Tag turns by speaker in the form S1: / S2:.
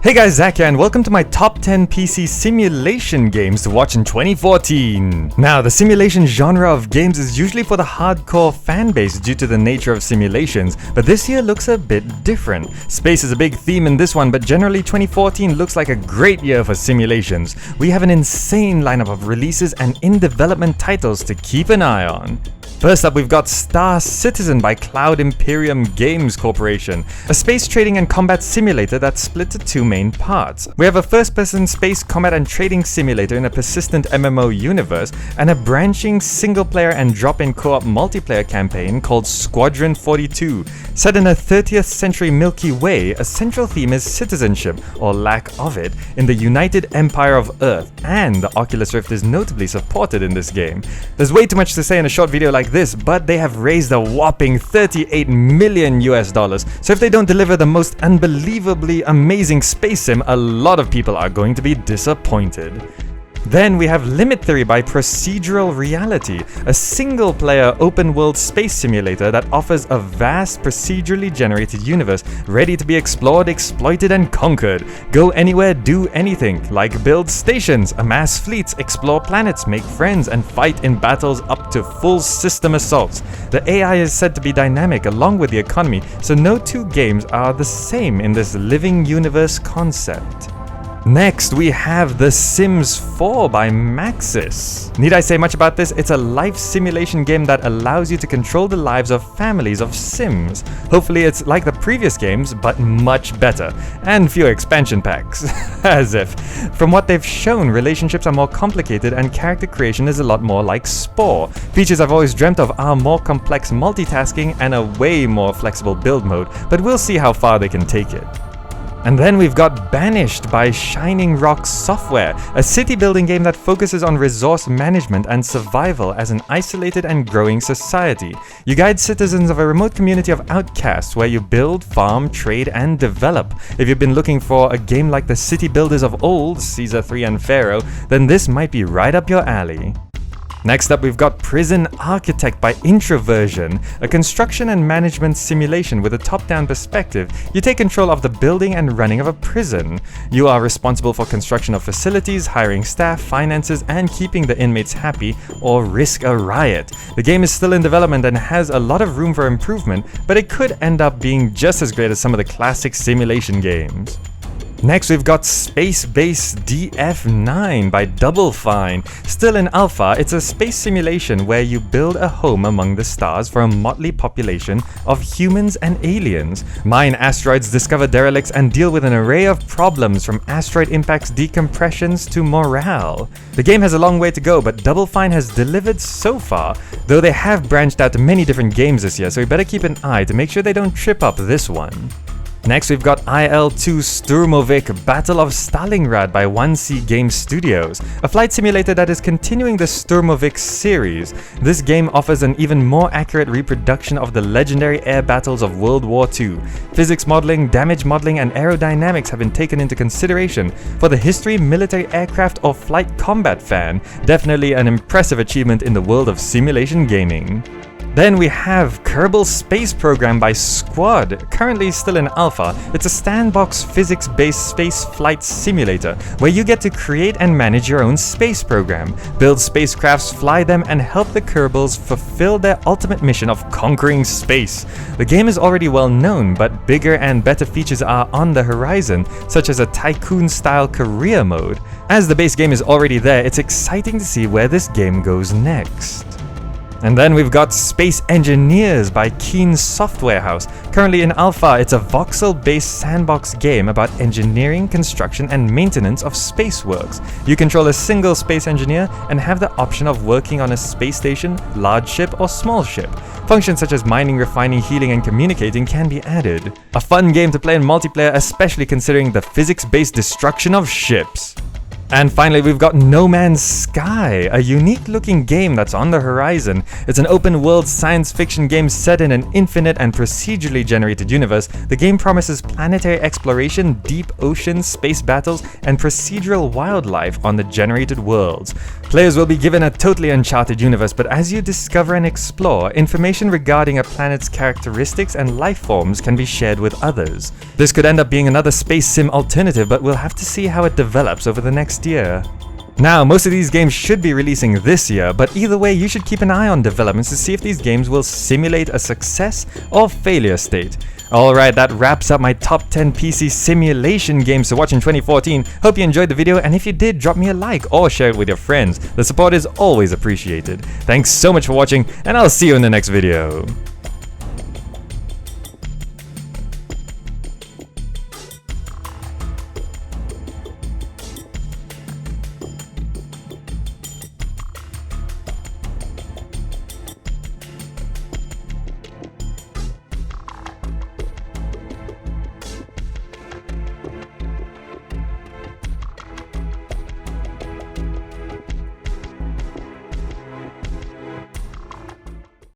S1: Hey guys, Zach here and welcome to my top 10 PC simulation games to watch in 2014. Now, the simulation genre of games is usually for the hardcore fanbase due to the nature of simulations, but this year looks a bit different. Space is a big theme in this one, but generally 2014 looks like a great year for simulations. We have an insane lineup of releases and in-development titles to keep an eye on. First up, we've got Star Citizen by Cloud Imperium Games Corporation, a space trading and combat simulator that's split to two main parts. We have a first-person space combat and trading simulator in a persistent MMO universe, and a branching single-player and drop-in co-op multiplayer campaign called Squadron 42. Set in a 30th century Milky Way, a central theme is citizenship, or lack of it, in the United Empire of Earth, and the Oculus Rift is notably supported in this game. There's way too much to say in a short video like this, but they have raised a whopping $38 million US, so if they don't deliver the most unbelievably amazing space sim, a lot of people are going to be disappointed. Then we have Limit Theory by Procedural Reality, a single-player open-world space simulator that offers a vast procedurally generated universe ready to be explored, exploited, and conquered. Go anywhere, do anything, like build stations, amass fleets, explore planets, make friends, and fight in battles up to full system assaults. The AI is said to be dynamic along with the economy, so no two games are the same in this living universe concept. Next, we have The Sims 4 by Maxis. Need I say much about this? It's a life simulation game that allows you to control the lives of families of Sims. Hopefully it's like the previous games, but much better. And fewer expansion packs. As if. From what they've shown, relationships are more complicated and character creation is a lot more like Spore. Features I've always dreamt of are more complex multitasking and a way more flexible build mode, but we'll see how far they can take it. And then we've got Banished by Shining Rock Software, a city-building game that focuses on resource management and survival as an isolated and growing society. You guide citizens of a remote community of outcasts where you build, farm, trade, and develop. If you've been looking for a game like the city builders of old, Caesar 3 and Pharaoh, then this might be right up your alley. Next up, we've got Prison Architect by Introversion, a construction and management simulation with a top-down perspective. You take control of the building and running of a prison. You are responsible for construction of facilities, hiring staff, finances, and keeping the inmates happy, or risk a riot. The game is still in development and has a lot of room for improvement, but it could end up being just as great as some of the classic simulation games. Next, we've got Spacebase DF9 by Double Fine. Still in alpha, it's a space simulation where you build a home among the stars for a motley population of humans and aliens. Mine asteroids, discover derelicts, and deal with an array of problems from asteroid impacts, decompressions, to morale. The game has a long way to go, but Double Fine has delivered so far, though they have branched out to many different games this year, so we better keep an eye to make sure they don't trip up this one. Next, we've got IL-2 Sturmovik Battle of Stalingrad by 1C Game Studios, a flight simulator that is continuing the Sturmovik series. This game offers an even more accurate reproduction of the legendary air battles of World War II. Physics modeling, damage modeling, and aerodynamics have been taken into consideration. For the history, military aircraft, or flight combat fan, definitely an impressive achievement in the world of simulation gaming. Then we have Kerbal Space Program by Squad, currently still in alpha. It's a sandbox physics-based space flight simulator where you get to create and manage your own space program, build spacecrafts, fly them, and help the Kerbals fulfill their ultimate mission of conquering space. The game is already well known, but bigger and better features are on the horizon, such as a tycoon-style career mode. As the base game is already there, it's exciting to see where this game goes next. And then we've got Space Engineers by Keen Software House. Currently in alpha, it's a voxel-based sandbox game about engineering, construction, and maintenance of space works. You control a single space engineer and have the option of working on a space station, large ship, or small ship. Functions such as mining, refining, healing, and communicating can be added. A fun game to play in multiplayer, especially considering the physics-based destruction of ships. And finally, we've got No Man's Sky, a unique looking game that's on the horizon. It's an open world science fiction game set in an infinite and procedurally generated universe. The game promises planetary exploration, deep oceans, space battles, and procedural wildlife on the generated worlds. Players will be given a totally uncharted universe, but as you discover and explore, information regarding a planet's characteristics and life forms can be shared with others. This could end up being another space sim alternative, but we'll have to see how it develops over the next year. Now, most of these games should be releasing this year, but either way, you should keep an eye on developments to see if these games will simulate a success or failure state. Alright, that wraps up my top 10 PC simulation games to watch in 2014. Hope you enjoyed the video, and if you did, drop me a like or share it with your friends. The support is always appreciated. Thanks so much for watching, and I'll see you in the next video.